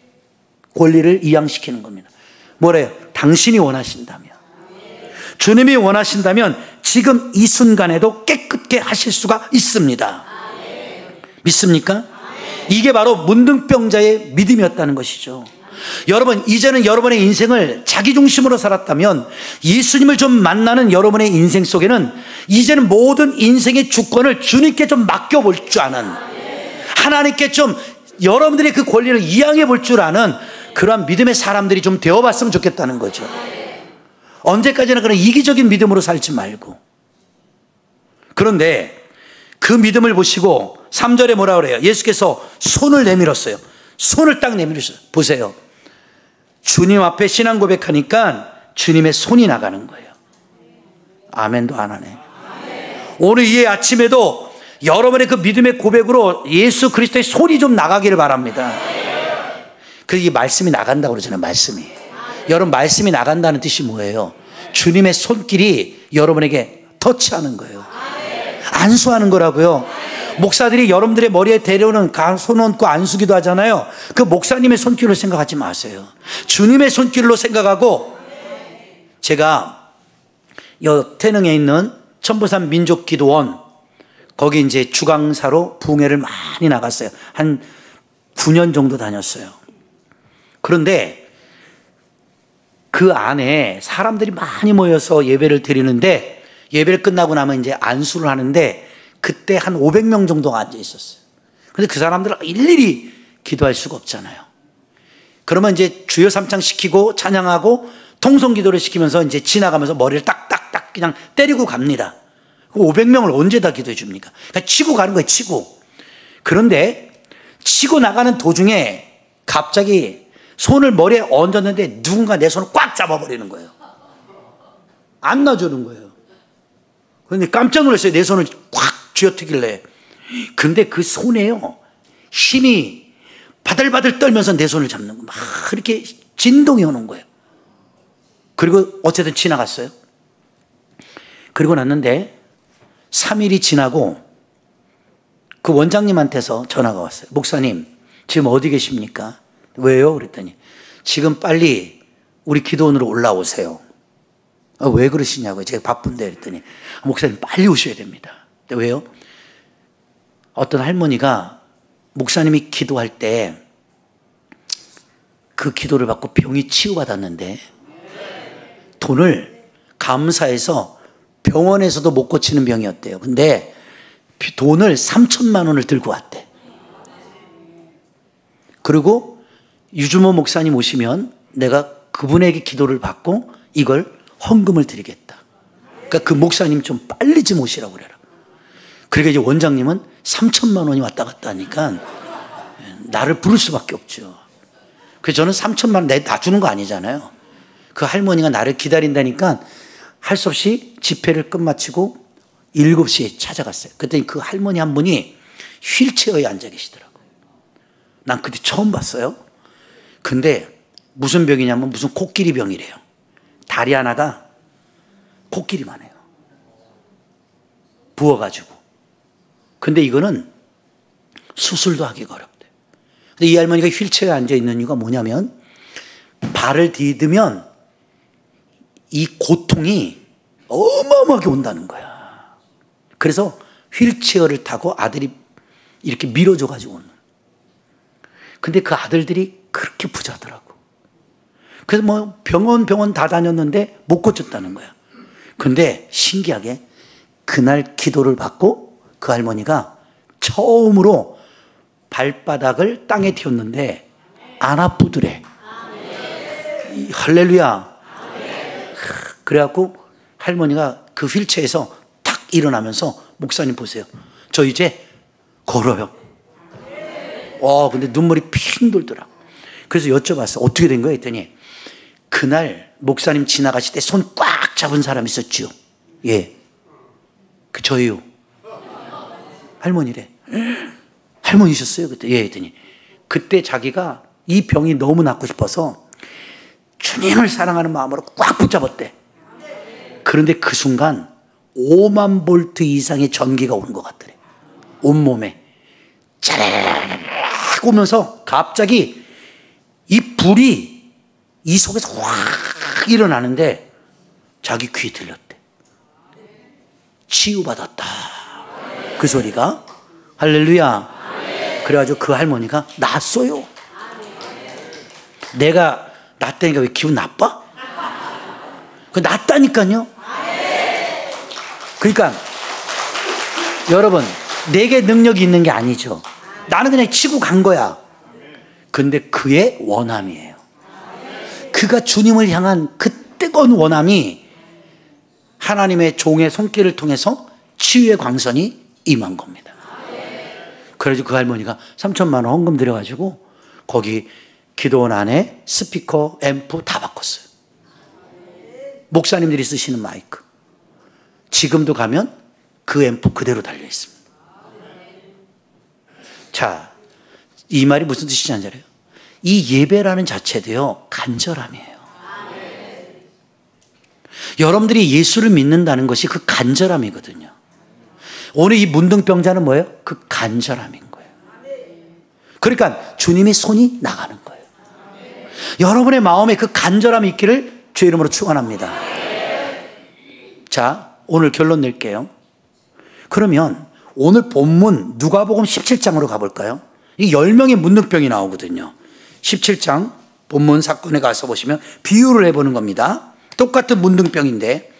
Speaker 2: 권리를 이양시키는 겁니다. 뭐래요? 당신이 원하신다면, 주님이 원하신다면 지금 이 순간에도 깨끗게 하실 수가 있습니다. 믿습니까? 이게 바로 문둥병자의 믿음이었다는 것이죠. 여러분, 이제는 여러분의 인생을 자기 중심으로 살았다면 예수님을 좀 만나는 여러분의 인생 속에는 이제는 모든 인생의 주권을 주님께 좀 맡겨볼 줄 아는, 하나님께 좀 여러분들의 그 권리를 이양해 볼 줄 아는 그러한 믿음의 사람들이 좀 되어봤으면 좋겠다는 거죠. 언제까지나 그런 이기적인 믿음으로 살지 말고. 그런데 그 믿음을 보시고 3절에 뭐라 그래요? 예수께서 손을 내밀었어요. 손을 딱 내밀었어요. 보세요. 주님 앞에 신앙 고백하니까 주님의 손이 나가는 거예요. 아멘도 안 하네. 오늘 이 아침에도 여러분의 그 믿음의 고백으로 예수 그리스도의 손이 좀 나가기를 바랍니다. 이 말씀이 나간다고 그러잖아요. 말씀이. 여러분, 말씀이 나간다는 뜻이 뭐예요? 주님의 손길이 여러분에게 터치하는 거예요. 안수하는 거라고요. 목사들이 여러분들의 머리에 데려오는 손 얹고 안수기도 하잖아요. 그 목사님의 손길로 생각하지 마세요. 주님의 손길로 생각하고, 제가 태능에 있는 천부산 민족기도원, 거기 이제 주강사로 부흥회를 많이 나갔어요. 한 9년 정도 다녔어요. 그런데 그 안에 사람들이 많이 모여서 예배를 드리는데, 예배를 끝나고 나면 이제 안수를 하는데 그때 한 500명 정도가 앉아 있었어요. 근데 그 사람들은 일일이 기도할 수가 없잖아요. 그러면 이제 주여 삼창 시키고 찬양하고 통성 기도를 시키면서 이제 지나가면서 머리를 딱딱딱 그냥 때리고 갑니다. 500명을 언제 다 기도해 줍니까? 그러니까 치고 가는 거예요, 치고. 그런데 치고 나가는 도중에 갑자기 손을 머리에 얹었는데 누군가 내 손을 꽉 잡아버리는 거예요. 안 놔주는 거예요. 그런데 깜짝 놀랐어요. 내 손을 꽉 쥐어트길래. 근데 그 손에요, 힘이 바들바들 떨면서 내 손을 잡는 거예요. 막 이렇게 진동이 오는 거예요. 그리고 어쨌든 지나갔어요. 그리고 났는데 3일이 지나고 그 원장님한테서 전화가 왔어요. 목사님, 지금 어디 계십니까? 왜요? 그랬더니 지금 빨리 우리 기도원으로 올라오세요. 왜 그러시냐고요. 제가 바쁜데. 그랬더니 목사님 빨리 오셔야 됩니다. 왜요? 어떤 할머니가 목사님이 기도할 때 그 기도를 받고 병이 치유받았는데 돈을 감사해서 병원에서도 못 고치는 병이었대요. 근데 돈을 3천만 원을 들고 왔대. 그리고 유주모 목사님 오시면 내가 그분에게 기도를 받고 이걸 헌금을 드리겠다. 그러니까 그 목사님 좀 빨리 좀 오시라고 그래라. 그러니까 이제 원장님은 3천만 원이 왔다 갔다 하니까 나를 부를 수밖에 없죠. 그래서 저는 3천만 원 다 주는 거 아니잖아요. 그 할머니가 나를 기다린다니까 할 수 없이 집회를 끝마치고 7시에 찾아갔어요. 그랬더니 그 할머니 한 분이 휠체어에 앉아 계시더라고요. 난 그때 처음 봤어요. 근데 무슨 병이냐면 무슨 코끼리 병이래요. 다리 하나가 코끼리만 해요. 부어가지고. 근데 이거는 수술도 하기가 어렵대요. 근데 이 할머니가 휠체어에 앉아 있는 이유가 뭐냐면 발을 디디면 이 고통이 어마어마하게 온다는 거야. 그래서 휠체어를 타고 아들이 이렇게 밀어줘가지고 오는. 근데 그 아들들이 그렇게 부자더라고. 그래서 뭐 병원 다 다녔는데 못 고쳤다는 거야. 근데 신기하게 그날 기도를 받고 그 할머니가 처음으로 발바닥을 땅에 튀었는데 안 아프더래. 할렐루야. 그래갖고 할머니가 그 휠체어에서 탁 일어나면서 목사님 보세요. 저 이제 걸어요. 근데 눈물이 핑 돌더라고. 그래서 여쭤봤어. 어떻게 된 거야? 했더니 그날 목사님 지나가실 때 손 꽉 잡은 사람 있었죠. 예. 저예요. 할머니래. 할머니셨어요? 그때. 예. 했더니 그때 자기가 이 병이 너무 낫고 싶어서 주님을 사랑하는 마음으로 꽉 붙잡았대. 그런데 그 순간 5만 볼트 이상의 전기가 오는 것 같더래. 온몸에. 짜라라락 오면서 갑자기 이 불이 이 속에서 확 일어나는데 자기 귀에 들렸대. 치유받았다. 그 소리가. 할렐루야. 그래가지고 그 할머니가 낫어요. 내가 낫다니까 왜 기분 나빠? 그 낫다니까요. 그러니까 여러분, 내게 능력이 있는 게 아니죠. 나는 그냥 치고 간 거야. 근데 그의 원함이에요. 그가 주님을 향한 그 뜨거운 원함이 하나님의 종의 손길을 통해서 치유의 광선이 임한 겁니다. 그래서 그 할머니가 3천만 원 헌금 드려가지고 거기 기도원 안에 스피커, 앰프 다 바꿨어요. 목사님들이 쓰시는 마이크. 지금도 가면 그 앰프 그대로 달려 있습니다. 자, 이 말이 무슨 뜻인지 알아요? 이 예배라는 자체도요, 간절함이에요. 여러분들이 예수를 믿는다는 것이 그 간절함이거든요. 오늘 이 문둥병자는 뭐예요? 그 간절함인 거예요. 그러니까 주님의 손이 나가는 거예요. 여러분의 마음에 그 간절함이 있기를 주의 이름으로 축원합니다. 자, 오늘 결론 낼게요. 그러면 오늘 본문 누가복음 17장으로 가볼까요? 이 10명의 문둥병이 나오거든요. 17장 본문 사건에 가서 보시면 비유를 해보는 겁니다. 똑같은 문둥병인데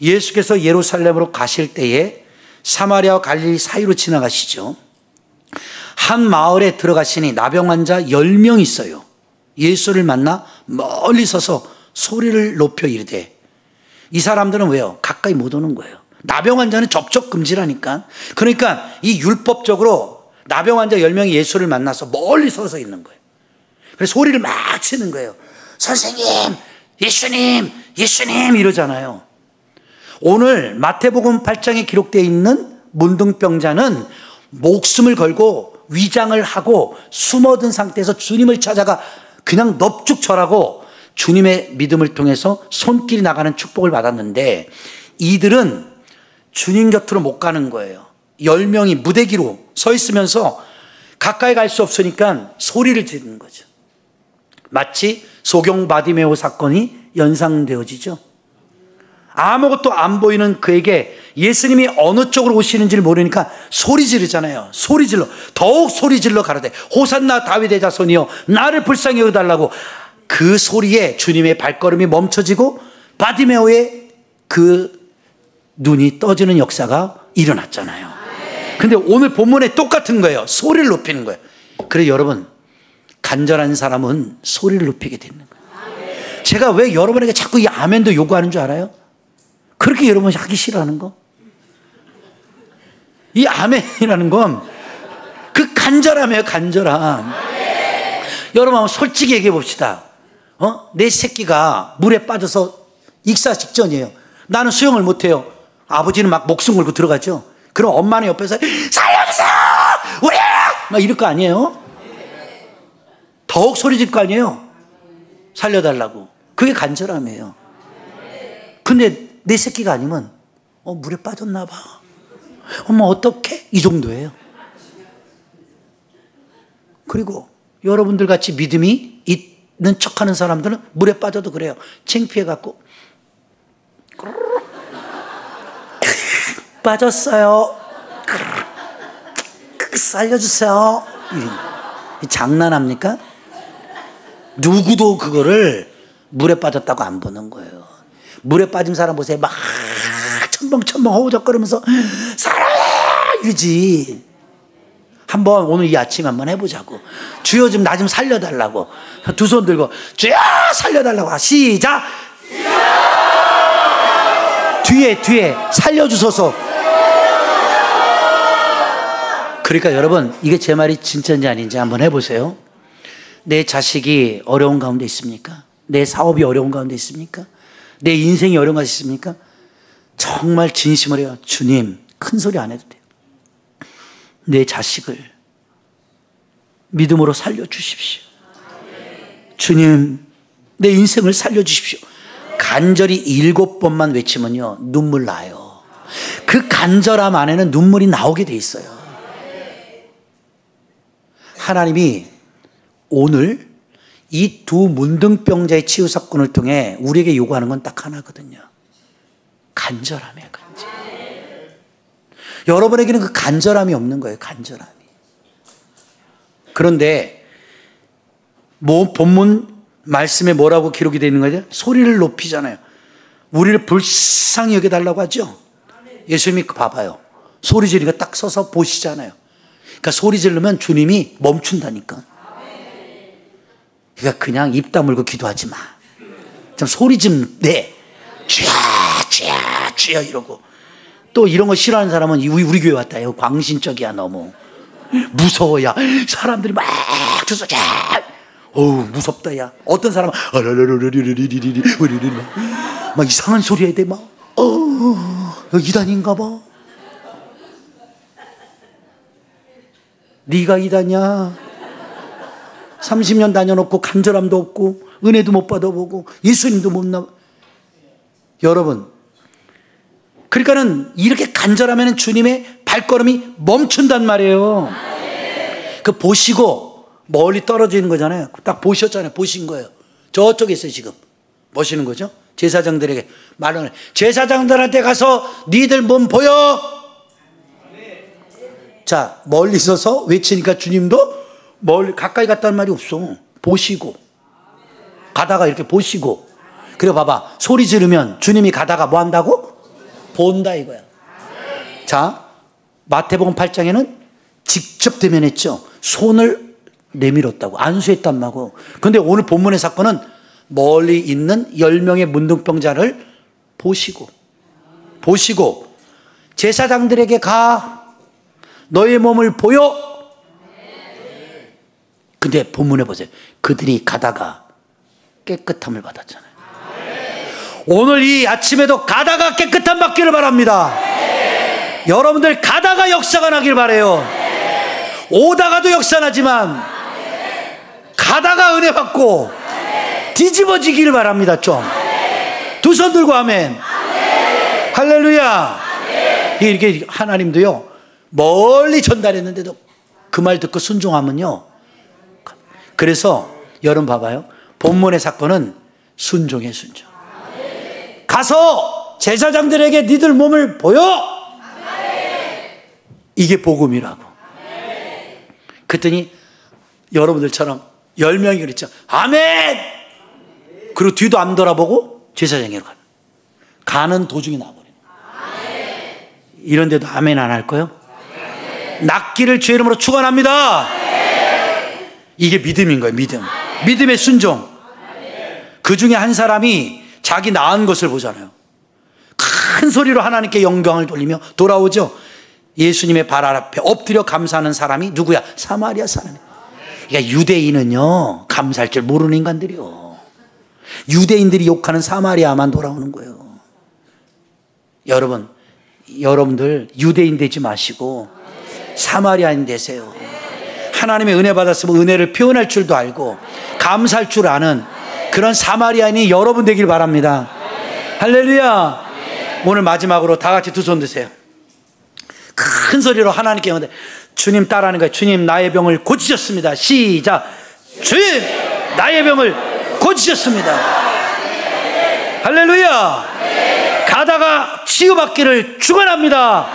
Speaker 2: 예수께서 예루살렘으로 가실 때에 사마리아와 갈릴리 사이로 지나가시죠. 한 마을에 들어가시니 나병 환자 10명 있어요. 예수를 만나 멀리 서서 소리를 높여 이르되, 이 사람들은 왜요? 가까이 못 오는 거예요. 나병 환자는 접촉 금지라니까. 그러니까 이 율법적으로 나병 환자 10명이 예수를 만나서 멀리 서서 있는 거예요. 그래서 소리를 막 치는 거예요. 선생님, 예수님, 예수님 이러잖아요. 오늘 마태복음 8장에 기록되어 있는 문둥병자는 목숨을 걸고 위장을 하고 숨어든 상태에서 주님을 찾아가 그냥 넙죽절하고 주님의 믿음을 통해서 손길이 나가는 축복을 받았는데, 이들은 주님 곁으로 못 가는 거예요. 10명이 무대기로 서 있으면서 가까이 갈 수 없으니까 소리를 지르는 거죠. 마치 소경 바디메오 사건이 연상되어지죠. 아무것도 안 보이는 그에게 예수님이 어느 쪽으로 오시는지를 모르니까 소리 지르잖아요. 소리 질러, 더욱 소리 질러 가라되 호산나 다윗의 자손이여 나를 불쌍히 여겨달라고. 그 소리에 주님의 발걸음이 멈춰지고 바디메오의 그 눈이 떠지는 역사가 일어났잖아요. 근데 오늘 본문에 똑같은 거예요. 소리를 높이는 거예요. 그래서 여러분, 간절한 사람은 소리를 높이게 되는 거예요. 제가 왜 여러분에게 자꾸 이 아멘도 요구하는 줄 알아요? 그렇게 여러분이 하기 싫어하는 거? 이 아멘이라는 건 그 간절함이에요. 간절함. 여러분 한번 솔직히 얘기해 봅시다. 내 새끼가 물에 빠져서 익사 직전이에요. 나는 수영을 못해요. 아버지는 막 목숨 걸고 들어가죠. 그럼 엄마는 옆에서 살려주세요! 우리! 막 이럴 거 아니에요? 더욱 소리 질 거 아니에요? 살려달라고. 그게 간절함이에요. 근데 내 새끼가 아니면 물에 빠졌나 봐. 엄마 어떡해? 이 정도예요. 그리고 여러분들 같이 믿음이 있는 척하는 사람들은 물에 빠져도 그래요. 창피해갖고 빠졌어요. 살려주세요. 장난합니까? 누구도 그거를 물에 빠졌다고 안 보는 거예요. 물에 빠진 사람 보세요. 막 첨벙첨벙 허우적거리면서 사랑해 이러지. 한번 오늘 이 아침 한번 해보자고. 주여 좀 나 좀 살려달라고. 두 손 들고 주여 살려달라고. 시작. 뒤에 살려주소서. 그러니까 여러분, 이게 제 말이 진짜인지 아닌지 한번 해보세요. 내 자식이 어려운 가운데 있습니까? 내 사업이 어려운 가운데 있습니까? 내 인생이 어려운 가운데 있습니까? 정말 진심으로 해요. 주님, 큰 소리 안 해도 돼요. 내 자식을 믿음으로 살려주십시오. 주님, 내 인생을 살려주십시오. 간절히 7번만 외치면요, 눈물 나요. 그 간절함 안에는 눈물이 나오게 돼 있어요. 하나님이 오늘 이 두 문둥병자의 치유 사건을 통해 우리에게 요구하는 건 딱 하나거든요. 간절함이에요, 간절. 여러분에게는 그 간절함이 없는 거예요, 간절함이. 그런데 본문 말씀에 뭐라고 기록이 되어 있는 거죠? 소리를 높이잖아요. 우리를 불쌍히 여겨달라고 하죠. 예수님이 봐봐요. 소리 지르니까 딱 서서 보시잖아요. 그러니까 소리 지르면 주님이 멈춘다니까. 그러니까 그냥 입 다물고 기도하지 마. 좀 소리 좀 내. 쥐야 이러고. 또 이런 거 싫어하는 사람은 우리 교회 왔다. 이거 광신적이야 너무. 무서워 야. 사람들이 막 주서 어우 무섭다 야. 어떤 사람은 막 이상한 소리 해야 돼 막. 이단인가 봐. 네가 이단이야. 30년 다녀놓고 간절함도 없고 은혜도 못 받아보고 예수님도 못 나. 여러분, 그러니까는 이렇게 간절하면 주님의 발걸음이 멈춘단 말이에요. 그 보시고 멀리 떨어지는 거잖아요. 딱 보셨잖아요. 보신 거예요. 저쪽에 있어요 지금. 보시는 거죠. 제사장들에게 말을. 제사장들한테 가서 니들 몸 보여. 자, 멀리 서서 외치니까 주님도 멀리 가까이 갔다는 말이 없어. 보시고 가다가 이렇게 보시고. 그래 봐봐, 소리 지르면 주님이 가다가 뭐 한다고? 본다 이거야. 자, 마태복음 8장에는 직접 대면했죠. 손을 내밀었다고, 안수했단 말고. 근데 오늘 본문의 사건은 멀리 있는 10명의 문둥병자를 보시고 제사장들에게 가, 너의 몸을 보여. 근데 본문에 보세요. 그들이 가다가 깨끗함을 받았잖아요. 오늘 이 아침에도 가다가 깨끗함 받기를 바랍니다. 여러분들 가다가 역사가 나길 바라요. 오다가도 역사 나지만 가다가 은혜 받고 뒤집어지기를 바랍니다. 좀 두 손 들고 아멘. 할렐루야. 이렇게 하나님도요 멀리 전달했는데도 그 말 듣고 순종하면요. 그래서 여러분 봐봐요. 본문의 사건은 순종의 순종. 가서 제사장들에게 니들 몸을 보여. 이게 복음이라고. 그랬더니 여러분들처럼 10명이 그랬죠. 아멘. 그리고 뒤도 안 돌아보고 제사장에게 가는 도중에 나와버려요. 이런데도 아멘 안 할 거예요? 낫기를 주의 이름으로 축원합니다. 이게 믿음인 거예요. 믿음의 순종. 그 중에 한 사람이 자기 나은 것을 보잖아요. 큰 소리로 하나님께 영광을 돌리며 돌아오죠. 예수님의 발 앞에 엎드려 감사하는 사람이 누구야? 사마리아 사람이에요. 그러니까 유대인은요 감사할 줄 모르는 인간들이요. 유대인들이 욕하는 사마리아만 돌아오는 거예요. 여러분들 유대인 되지 마시고 사마리아인 되세요. 하나님의 은혜 받았으면 은혜를 표현할 줄도 알고 감사할 줄 아는 그런 사마리아인이 여러분 되길 바랍니다. 할렐루야. 오늘 마지막으로 다 같이 두 손 드세요. 큰 소리로 하나님께 영광. 주님 따라하는 거예요. 주님 나의 병을 고치셨습니다. 시작. 주님 나의 병을 고치셨습니다. 할렐루야. 가다가 치유받기를 축원합니다.